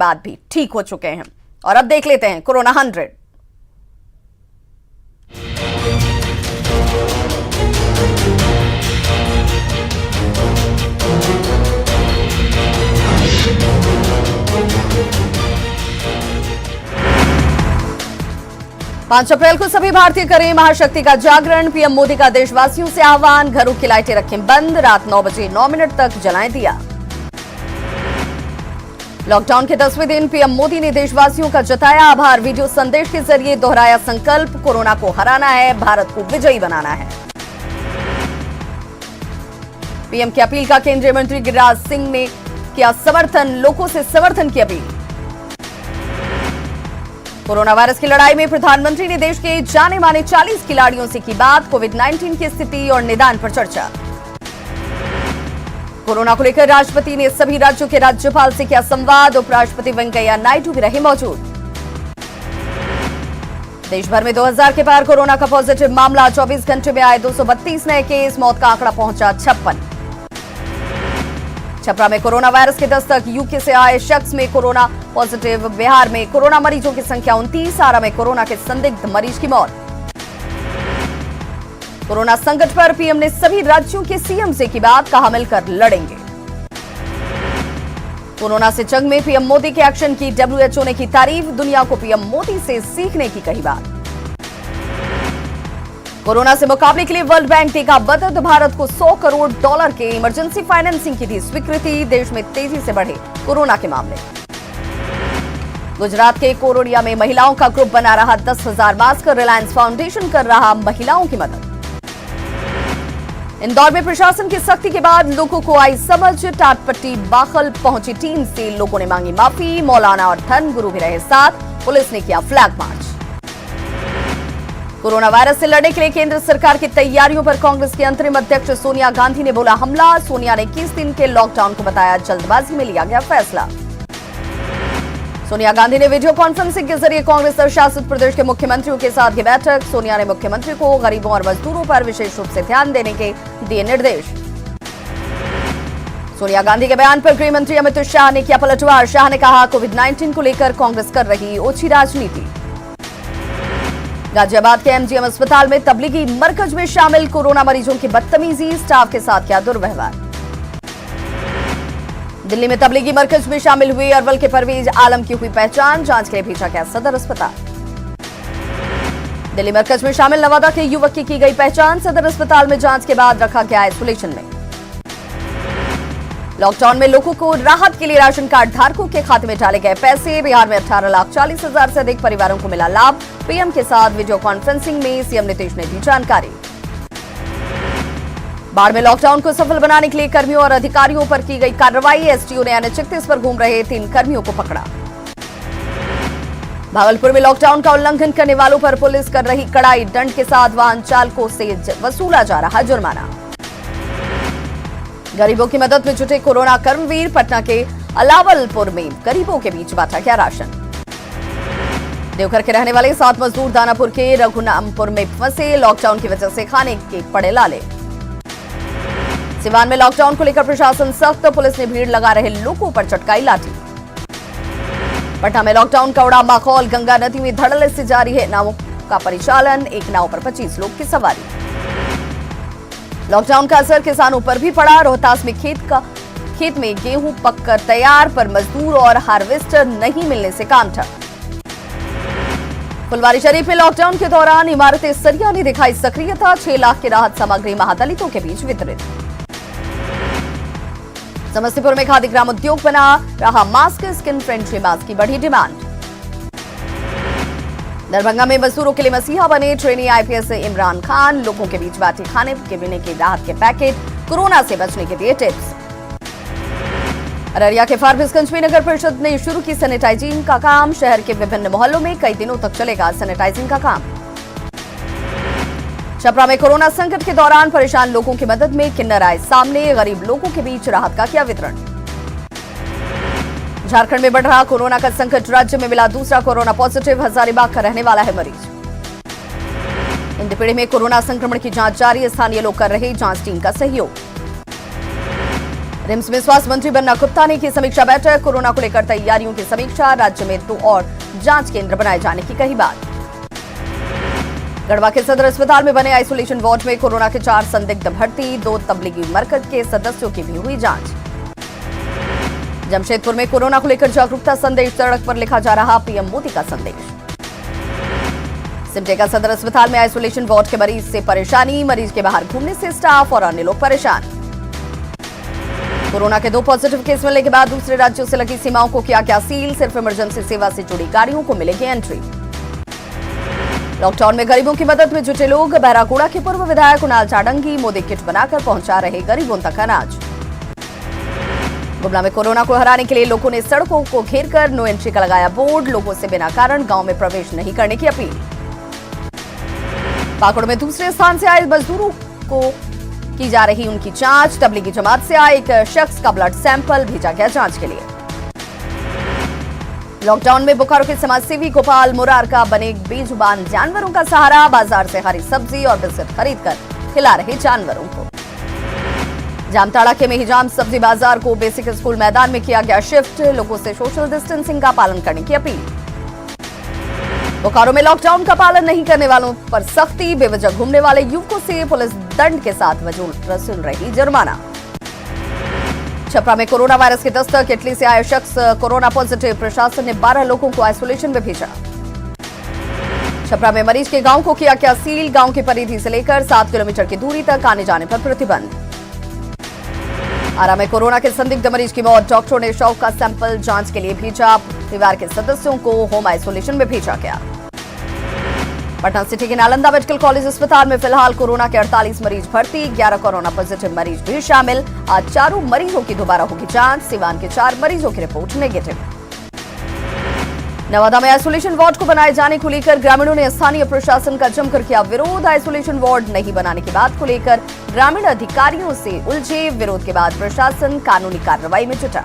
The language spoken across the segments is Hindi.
बाद भी ठीक हो चुके हैं। और अब देख लेते हैं कोरोना 100। पांच अप्रैल को सभी भारतीय करें महाशक्ति का जागरण। पीएम मोदी का देशवासियों से आह्वान, घरों की लाइटें रखें बंद, रात 9 बजे 9 मिनट तक जलाएं दिया। लॉकडाउन के 10वें दिन पीएम मोदी ने देशवासियों का जताया आभार। वीडियो संदेश के जरिए दोहराया संकल्प, कोरोना को हराना है, भारत को विजयी बनाना है। पीएम की अपील का केंद्रीय मंत्री गिरिराज सिंह ने किया समर्थन, लोगों से समर्थन की अपील। कोरोना वायरस की लड़ाई में प्रधानमंत्री ने देश के जाने माने 40 खिलाड़ियों से की बात, कोविड-19 की स्थिति और निदान पर चर्चा। कोरोना को लेकर राष्ट्रपति ने सभी राज्यों के राज्यपाल से किया संवाद, उपराष्ट्रपति वेंकैया नायडू भी रहे मौजूद। देश भर में 2000 के पार कोरोना का पॉजिटिव मामला, 24 घंटे में आए 232 नए केस, मौत का आंकड़ा पहुंचा 56। छपरा में कोरोना वायरस के दस्तक, यूके से आए शख्स में कोरोना पॉजिटिव। बिहार में कोरोना मरीजों की संख्या 29, आरा में कोरोना के संदिग्ध मरीज की मौत। कोरोना संकट पर पीएम ने सभी राज्यों के सीएम से की बात, कहा मिलकर लड़ेंगे। कोरोना से जंग में पीएम मोदी के एक्शन की डब्ल्यूएचओ ने की तारीफ, दुनिया को पीएम मोदी से सीखने की कही बात। कोरोना से मुकाबले के लिए वर्ल्ड बैंक टीका बदद, भारत को $100 करोड़ के इमरजेंसी फाइनेंसिंग की दी स्वीकृति। देश में तेजी से बढ़े कोरोना के मामले। गुजरात के कोरोडिया में महिलाओं का ग्रुप बना रहा 10,000 मास्क, रिलायंस फाउंडेशन कर रहा महिलाओं की मदद। इंदौर में प्रशासन की सख्ती के बाद लोगों को आई समझ, टाटपट्टी बाखल पहुंची टीम से लोगों ने मांगी माफी। मौलाना और धर्म गुरु भी रहे साथ, पुलिस ने किया फ्लैग मार्च। कोरोना वायरस से लड़ने के लिए केंद्र सरकार की तैयारियों पर कांग्रेस की अंतरिम अध्यक्ष सोनिया गांधी ने बोला हमला। सोनिया ने 21 दिन के लॉकडाउन को बताया जल्दबाजी में लिया गया फैसला। सोनिया गांधी ने वीडियो कॉन्फ्रेंसिंग के जरिए कांग्रेस शासित प्रदेश के मुख्यमंत्रियों के साथ की बैठक। सोनिया ने मुख्यमंत्री को गरीबों और मजदूरों पर विशेष रूप से ध्यान देने के दिए निर्देश। सोनिया गांधी के बयान पर गृह मंत्री अमित शाह ने किया पलटवार। शाह ने कहा कोविड-19 को लेकर कांग्रेस कर रही ओछी राजनीति। गाजियाबाद के एमजीएम अस्पताल में तबलीगी मरकज में शामिल कोरोना मरीजों की बदतमीजी, स्टाफ के साथ किया दुर्व्यवहार। दिल्ली में तबलीगी मरकज में शामिल हुए अरवल के परवेज आलम की हुई पहचान, जांच के लिए भेजा गया सदर अस्पताल। दिल्ली मरकज में शामिल नवादा के युवक की गई पहचान, सदर अस्पताल में जांच के बाद रखा गया आइसोलेशन में। लॉकडाउन में लोगों को राहत के लिए राशन कार्ड धारकों के खाते में डाले गए पैसे। बिहार में 18,40,000 से अधिक परिवारों को मिला लाभ। पीएम के साथ वीडियो कॉन्फ्रेंसिंग में सीएम नीतीश ने दी जानकारी। बाढ़ में लॉकडाउन को सफल बनाने के लिए कर्मियों और अधिकारियों पर की गई कार्रवाई। एसटीओ ने एनएच-31 पर घूम रहे 3 कर्मियों को पकड़ा। भागलपुर में लॉकडाउन का उल्लंघन करने वालों पर पुलिस कर रही कड़ाई, दंड के साथ वाहन चालकों से वसूला जा रहा जुर्माना। गरीबों की मदद में जुटे कोरोना कर्मवीर, पटना के अलावलपुर में गरीबों के बीच बांटा गया राशन। देवघर के रहने वाले 7 मजदूर दानापुर के रघुनामपुर में फंसे, लॉकडाउन की वजह से खाने के पड़े लाले। सिवान में लॉकडाउन को लेकर प्रशासन सख्त, पुलिस ने भीड़ लगा रहे लोगों पर चटकाई लाठी। पटना में लॉकडाउन का उड़ा माहौल, गंगा नदी में धड़ल्ले से जारी है नावों का परिचालन, एक नाव पर 25 लोग की सवारी। लॉकडाउन का असर किसानों पर भी पड़ा। रोहतास में खेत में गेहूं पककर तैयार, पर मजदूर और हार्वेस्टर नहीं मिलने से काम ठप। फुलवारीशरीफ में लॉकडाउन के दौरान इमारतें सरिया ने दिखाई सक्रियता, 6 लाख की राहत सामग्री महादलितों के बीच वितरित। समस्तीपुर में खादी ग्राम उद्योग बना रहा मास्क, स्किन फ्रेंडली मास्क की बढ़ी डिमांड। दरभंगा में मजदूरों के लिए मसीहा बने ट्रेनी आईपीएस इमरान खान, लोगों के बीच बांटे खाने के पीने के राहत के पैकेट, कोरोना से बचने के दिए टिप्स। अररिया के फारबिसगंज में नगर परिषद ने शुरू की सैनिटाइजिंग का काम, शहर के विभिन्न मोहल्लों में कई दिनों तक चलेगा सैनिटाइजिंग का काम। छपरा में कोरोना संकट के दौरान परेशान लोगों की मदद में किन्नर आए सामने, गरीब लोगों के बीच राहत का किया वितरण। झारखंड में बढ़ रहा कोरोना का संकट, राज्य में मिला दूसरा कोरोना पॉजिटिव, हजारीबाग का रहने वाला है मरीज। इंदीपीढ़ी में कोरोना संक्रमण की जांच जारी, स्थानीय लोग कर रहे जांच टीम का सहयोग। रिम्स में स्वास्थ्य मंत्री बन्ना गुप्ता ने की समीक्षा बैठक। कोरोना को लेकर तैयारियों की समीक्षा। राज्य में 2 और जांच केंद्र बनाए जाने की कही बात। गढ़वा के सदर अस्पताल में बने आइसोलेशन वार्ड में कोरोना के 4 संदिग्ध भर्ती। 2 तबलीगी मरकज के सदस्यों की भी हुई जांच। जमशेदपुर में कोरोना को लेकर जागरूकता संदेश। सड़क पर लिखा जा रहा पीएम मोदी का संदेश। सिमडेगा सदर अस्पताल में आइसोलेशन वार्ड के मरीज से परेशानी। मरीज के बाहर घूमने से स्टाफ और अन्य लोग परेशान। कोरोना के 2 पॉजिटिव केस मिलने के बाद दूसरे राज्यों से लगी सीमाओं को किया गया सील। सिर्फ इमरजेंसी सेवा से जुड़ी गाड़ियों को मिलेगी एंट्री। लॉकडाउन में गरीबों की मदद में जुटे लोग। बहरागोड़ा के पूर्व विधायक कुणाल चाडंगी मोदी किट बनाकर पहुंचा रहे गरीबों तक अनाज। गुमला में कोरोना को हराने के लिए लोगों ने सड़कों को घेरकर नो एंट्री का लगाया बोर्ड। लोगों से बिना कारण गांव में प्रवेश नहीं करने की अपील। पाकुड़ में दूसरे स्थान से आए मजदूरों को की जा रही उनकी जांच। तबलीगी जमात से आए एक शख्स का ब्लड सैंपल भेजा गया जांच के लिए। लॉकडाउन में बोकारो के समाजसेवी गोपाल मुरारका बने बेजुबान जानवरों का सहारा। बाजार से हरी सब्जी और बिस्किट खरीदकर खिला रहे जानवरों को। जामताड़ा के मेहिजाम सब्जी बाजार को बेसिक स्कूल मैदान में किया गया शिफ्ट। लोगों से सोशल डिस्टेंसिंग का पालन करने की अपील। बोकारो में लॉकडाउन का पालन नहीं करने वालों पर सख्ती। बेवजह घूमने वाले युवकों से पुलिस दंड के साथ वसूल रही जुर्माना। छपरा में कोरोना वायरस की दस्तक। इटली से आए शख्स कोरोना पॉजिटिव। प्रशासन ने 12 लोगों को आइसोलेशन में भेजा। छपरा में मरीज के गांव को किया गया सील। गांव की परिधि से लेकर 7 किलोमीटर की दूरी तक आने जाने पर प्रतिबंध। आरा में कोरोना के संदिग्ध मरीज की मौत। डॉक्टरों ने शव का सैंपल जांच के लिए भेजा। परिवार के सदस्यों को होम आइसोलेशन में भेजा गया। पटना सिटी के नालंदा मेडिकल कॉलेज अस्पताल में फिलहाल कोरोना के 48 मरीज भर्ती। 11 कोरोना पॉजिटिव मरीज भी शामिल। आज 4 मरीजों की दोबारा होगी जांच। सिवान के 4 मरीजों की रिपोर्ट नेगेटिव। नवादा में आइसोलेशन वार्ड को बनाए जाने को लेकर ग्रामीणों ने स्थानीय प्रशासन का जमकर किया विरोध। आइसोलेशन वार्ड नहीं बनाने की बात को लेकर ग्रामीण अधिकारियों से उलझे। विरोध के बाद प्रशासन कानूनी कार्रवाई में जुटा।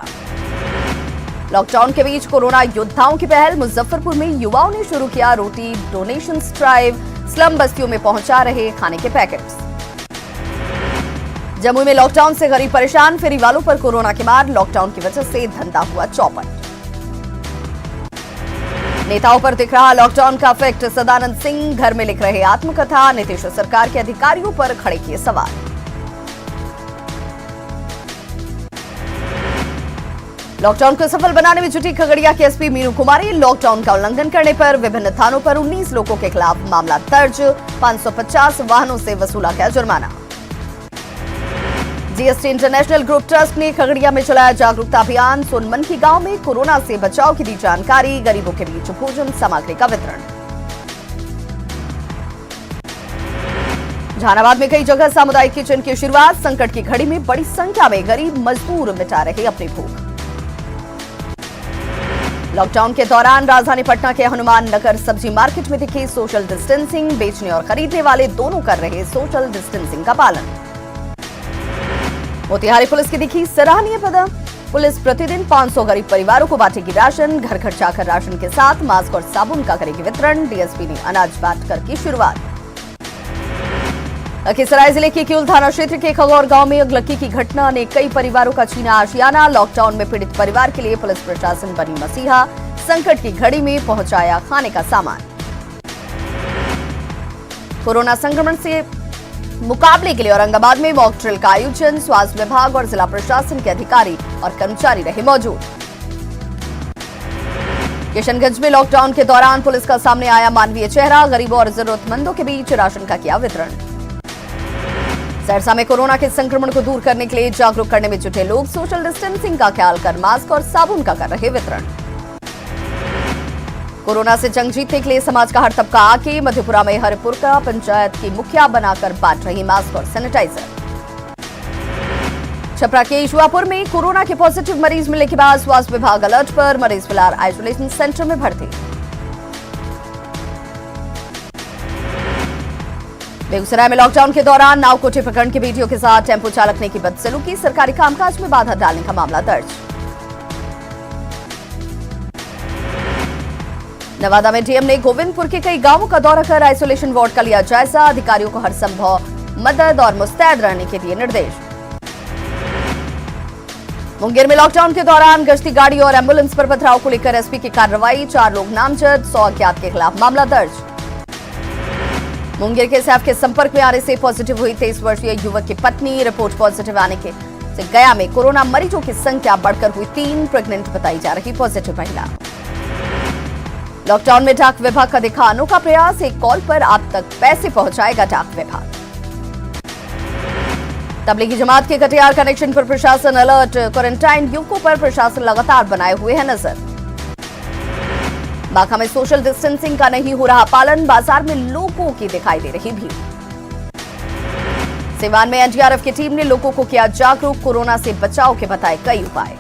लॉकडाउन के बीच कोरोना योद्धाओं की पहल। मुजफ्फरपुर में युवाओं ने शुरू किया रोटी डोनेशन ड्राइव। स्लम बस्तियों में पहुंचा रहे खाने के पैकेट्स। जमुई में लॉकडाउन से गरीब परेशान। फेरी वालों पर कोरोना की मार। लॉकडाउन की वजह से धंधा हुआ चौपट। नेताओं पर दिख रहा लॉकडाउन का इफेक्ट। सदानंद सिंह घर में लिख रहे आत्मकथा। नीतीश सरकार के अधिकारियों पर खड़े किए सवाल। लॉकडाउन को सफल बनाने में जुटी खगड़िया के एसपी मीनू कुमारी। लॉकडाउन का उल्लंघन करने पर विभिन्न थानों पर 19 लोगों के खिलाफ मामला दर्ज। 550 वाहनों से वसूला गया जुर्माना। जीएसटी इंटरनेशनल ग्रुप ट्रस्ट ने खगड़िया में चलाया जागरूकता अभियान। सोनमनकी गांव में कोरोना से बचाव की दी जानकारी। गरीबों के बीच भोजन सामग्री का वितरण। जहानाबाद में कई जगह सामुदायिक किचन की शुरुआत। संकट की घड़ी में बड़ी संख्या में गरीब मजदूर मिटा रहे अपनी भूख। लॉकडाउन के दौरान राजधानी पटना के हनुमान नगर सब्जी मार्केट में दिखी सोशल डिस्टेंसिंग। बेचने और खरीदने वाले दोनों कर रहे सोशल डिस्टेंसिंग का पालन। मोतिहारी पुलिस की दिखी सराहनीय कदम। पुलिस प्रतिदिन 500 गरीब परिवारों को बांटेगी राशन। घर घर जाकर राशन के साथ मास्क और साबुन का करेगी वितरण। डीएसपी ने अनाज बांटकर की शुरुआत। लखीसराय जिले के किउल थाना क्षेत्र के खगौर गांव में अगलगी की घटना ने कई परिवारों का छीना आशियाना। लॉकडाउन में पीड़ित परिवार के लिए पुलिस प्रशासन बनी मसीहा। संकट की घड़ी में पहुंचाया खाने का सामान। कोरोना संक्रमण से मुकाबले के लिए औरंगाबाद में मॉक ड्रिल का आयोजन। स्वास्थ्य विभाग और जिला प्रशासन के अधिकारी और कर्मचारी रहे मौजूद। किशनगंज में लॉकडाउन के दौरान पुलिस का सामने आया मानवीय चेहरा। गरीबों और जरूरतमंदों के बीच राशन का किया वितरण। सहरसा में कोरोना के संक्रमण को दूर करने के लिए जागरूक करने में जुटे लोग। सोशल डिस्टेंसिंग का ख्याल कर मास्क और साबुन का कर रहे वितरण। कोरोना से जंग जीतने के लिए समाज का हर तबका आगे। मधेपुरा में हरिपुर का पंचायत की मुखिया बनाकर बांट रही मास्क और सैनिटाइजर। छपरा के ईश्वापुर में कोरोना के पॉजिटिव मरीज मिलने के बाद स्वास्थ्य विभाग अलर्ट पर। मरीज फिलहाल आइसोलेशन सेंटर में भर्ती। बेगूसराय में लॉकडाउन के दौरान नावकोठी प्रकरण के वीडियो के साथ टेंपो चालक ने की बदसलूकी। सरकारी कामकाज में बाधा डालने का मामला दर्ज। नवादा में डीएम ने गोविंदपुर के कई गांवों का दौरा कर आइसोलेशन वार्ड का लिया जायजा। अधिकारियों को हर संभव मदद और मुस्तैद रहने के दिए निर्देश। मुंगेर में लॉकडाउन के दौरान गश्ती गाड़ी और एम्बुलेंस पर पथराव को लेकर एसपी की कार्रवाई, 4 लोग नामजद, 100 अज्ञात के खिलाफ मामला दर्ज। मुंगेर के सैफ के संपर्क में आने से पॉजिटिव हुई 23 वर्षीय युवक की पत्नी, रिपोर्ट पॉजिटिव आने के से गया में कोरोना मरीजों की संख्या बढ़कर हुई 3, प्रेग्नेंट बताई जा रही पॉजिटिव महिला। लॉकडाउन में डाक विभाग का दिखा अनोखा प्रयास, एक कॉल पर आप तक पैसे पहुंचाएगा डाक विभाग। तबलीगी जमात के कटियार कनेक्शन पर प्रशासन अलर्ट, क्वारंटाइन युवकों पर प्रशासन लगातार बनाए हुए है नजर। बांका में सोशल डिस्टेंसिंग का नहीं हो रहा पालन, बाजार में लोगों की दिखाई दे रही भीड़। सिवान में एनडीआरएफ की टीम ने लोगों को किया जागरूक, कोरोना से बचाव के बताए कई उपाय।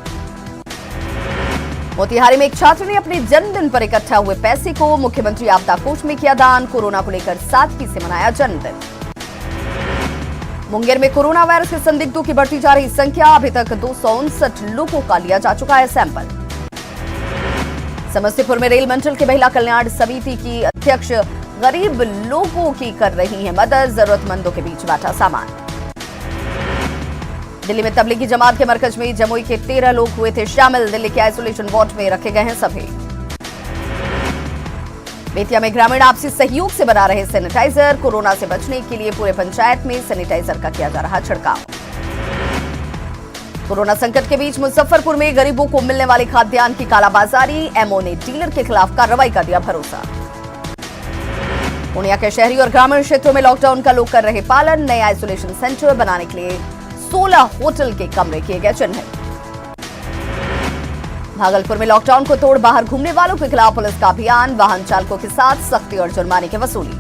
मोतिहारी में एक छात्र ने अपने जन्मदिन पर इकट्ठा हुए पैसे को मुख्यमंत्री आपदा कोष में किया दान, कोरोना को लेकर सादगी से मनाया जन्मदिन। मुंगेर में कोरोना वायरस के संदिग्धों की बढ़ती जा रही संख्या, अभी तक 259 लोगों का लिया जा चुका है सैंपल। समस्तीपुर में रेल मंडल के महिला कल्याण समिति की अध्यक्ष गरीब लोगों की कर रही हैं मदद, जरूरतमंदों के बीच बांटा सामान। दिल्ली में तबलीगी जमात के मरकज में जमुई के 13 लोग हुए थे शामिल, दिल्ली के आइसोलेशन वार्ड में रखे गए हैं सभी। बेतिया में ग्रामीण आपसी सहयोग से बना रहे सैनिटाइजर, कोरोना से बचने के लिए पूरे पंचायत में सैनिटाइजर का किया जा रहा छिड़काव। कोरोना संकट के बीच मुजफ्फरपुर में गरीबों को मिलने वाली खाद्यान्न की कालाबाजारी, एमओ ने डीलर के खिलाफ कार्रवाई का दिया भरोसा। पूर्णिया के शहरी और ग्रामीण क्षेत्रों में लॉकडाउन का लोग कर रहे पालन, नए आइसोलेशन सेंटर बनाने के लिए 16 होटल के कमरे किए गए चिन्हित। भागलपुर में लॉकडाउन को तोड़ बाहर घूमने वालों के खिलाफ पुलिस का अभियान, वाहन चालकों के साथ सख्ती और जुर्माने की वसूली।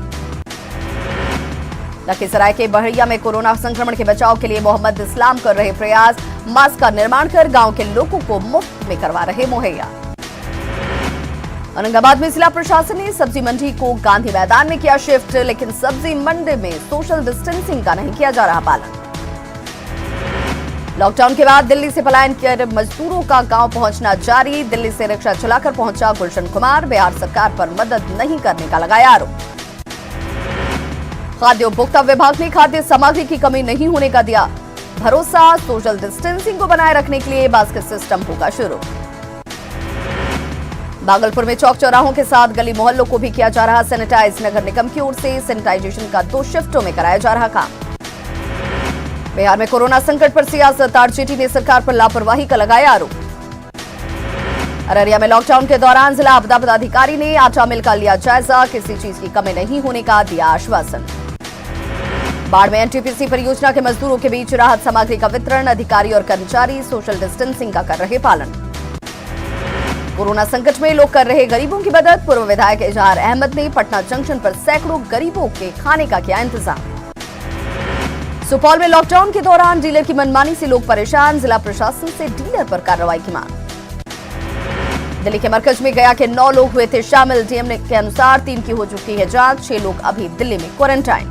लखीसराय के बहड़िया में कोरोना संक्रमण के बचाव के लिए मोहम्मद इस्लाम कर रहे प्रयास, मास्क का निर्माण कर गांव के लोगों को मुफ्त में करवा रहे मुहैया। औरंगाबाद में जिला प्रशासन ने सब्जी मंडी को गांधी मैदान में किया शिफ्ट, लेकिन सब्जी मंडी में सोशल डिस्टेंसिंग का नहीं किया जा रहा पालन। लॉकडाउन के बाद दिल्ली से पलायन कर मजदूरों का गांव पहुंचना जारी, दिल्ली से रिक्शा चलाकर पहुंचा गुलशन कुमार, बिहार सरकार पर मदद नहीं करने का लगाया आरोप। खाद्य उपभोक्ता विभाग ने खाद्य सामग्री की कमी नहीं होने का दिया भरोसा, सोशल डिस्टेंसिंग को बनाए रखने के लिए बास्केट सिस्टम होगा शुरू। भागलपुर में चौक चौराहों के साथ गली मोहल्लों को भी किया जा रहा सैनिटाइज, नगर निगम की ओर से सैनिटाइजेशन का 2 शिफ्टों में कराया जा रहा काम। बिहार में कोरोना संकट पर सियासत, आरजेडी ने सरकार पर लापरवाही का लगाया आरोप। अररिया में लॉकडाउन के दौरान जिला आपदा पदाधिकारी ने आटा मिल का लिया जायजा, किसी चीज की कमी नहीं होने का दिया आश्वासन। बाढ़ में एनटीपीसी परियोजना के मजदूरों के बीच राहत सामग्री का वितरण, अधिकारी और कर्मचारी सोशल डिस्टेंसिंग का कर रहे पालन। कोरोना संकट में लोग कर रहे गरीबों की मदद, पूर्व विधायक इजहार अहमद ने पटना जंक्शन पर सैकड़ों गरीबों के खाने का किया इंतजाम। सुपौल में लॉकडाउन के दौरान डीलर की मनमानी से लोग परेशान, जिला प्रशासन से डीलर पर कार्रवाई की मांग। दिल्ली के मरकज में गया के 9 लोग हुए थे शामिल, डीएम के अनुसार 3 की हो चुकी है जांच, 6 लोग अभी दिल्ली में क्वारंटाइन।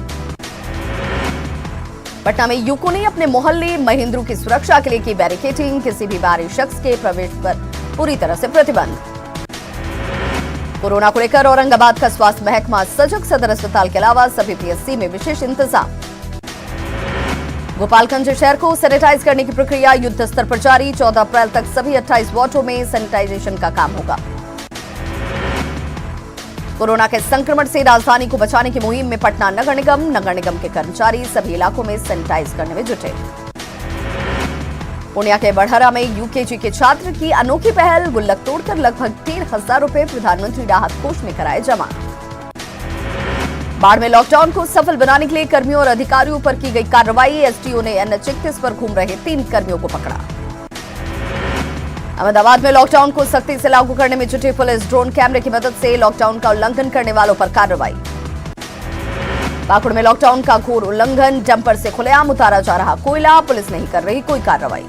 पटना में युवकों ने अपने मोहल्ले महेंद्रू की सुरक्षा के लिए की बैरिकेडिंग, किसी भी बाहरी शख्स के प्रवेश पर पूरी तरह से प्रतिबंध। कोरोना को लेकर औरंगाबाद का स्वास्थ्य महकमा सजग, सदर अस्पताल के अलावा सभी पीएससी में विशेष इंतजाम। गोपालगंज शहर को सैनिटाइज करने की प्रक्रिया युद्ध स्तर पर जारी, 14 अप्रैल तक सभी 28 वार्डों में सैनिटाइजेशन का काम होगा। कोरोना के संक्रमण से राजधानी को बचाने की मुहिम में पटना नगर निगम के कर्मचारी सभी इलाकों में सैनिटाइज करने में जुटे। पूर्णिया के बढ़हरा में यूकेजी के छात्र की अनोखी पहल, गुल्लक तोड़कर लगभग 13,000 रुपए प्रधानमंत्री राहत कोष में कराए जमा। बाढ़ में लॉकडाउन को सफल बनाने के लिए कर्मियों और अधिकारियों पर की गई कार्रवाई, एसटीओ ने एनएच 31 पर घूम रहे 3 कर्मियों को पकड़ा। अहमदाबाद में लॉकडाउन को सख्ती से लागू करने में जुटी पुलिस, ड्रोन कैमरे की मदद से लॉकडाउन का उल्लंघन करने वालों पर कार्रवाई। पाकुड़ में लॉकडाउन का घोर उल्लंघन, डंपर से खुलेआम उतारा जा रहा कोयला, पुलिस नहीं कर रही कोई कार्रवाई।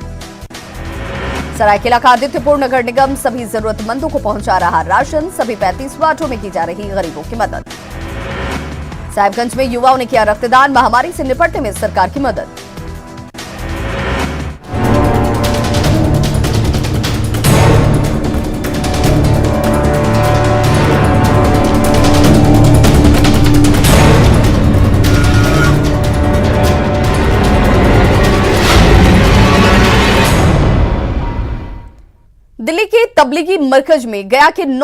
सरायकेला का आदित्यपुर नगर निगम सभी जरूरतमंदों को पहुंचा रहा राशन, सभी 35 वार्डों में की जा रही गरीबों की मदद। साहिबगंज में युवाओं ने किया रक्तदान, महामारी से निपटने में सरकार की मदद। तबलीगी मरकज में गया के 9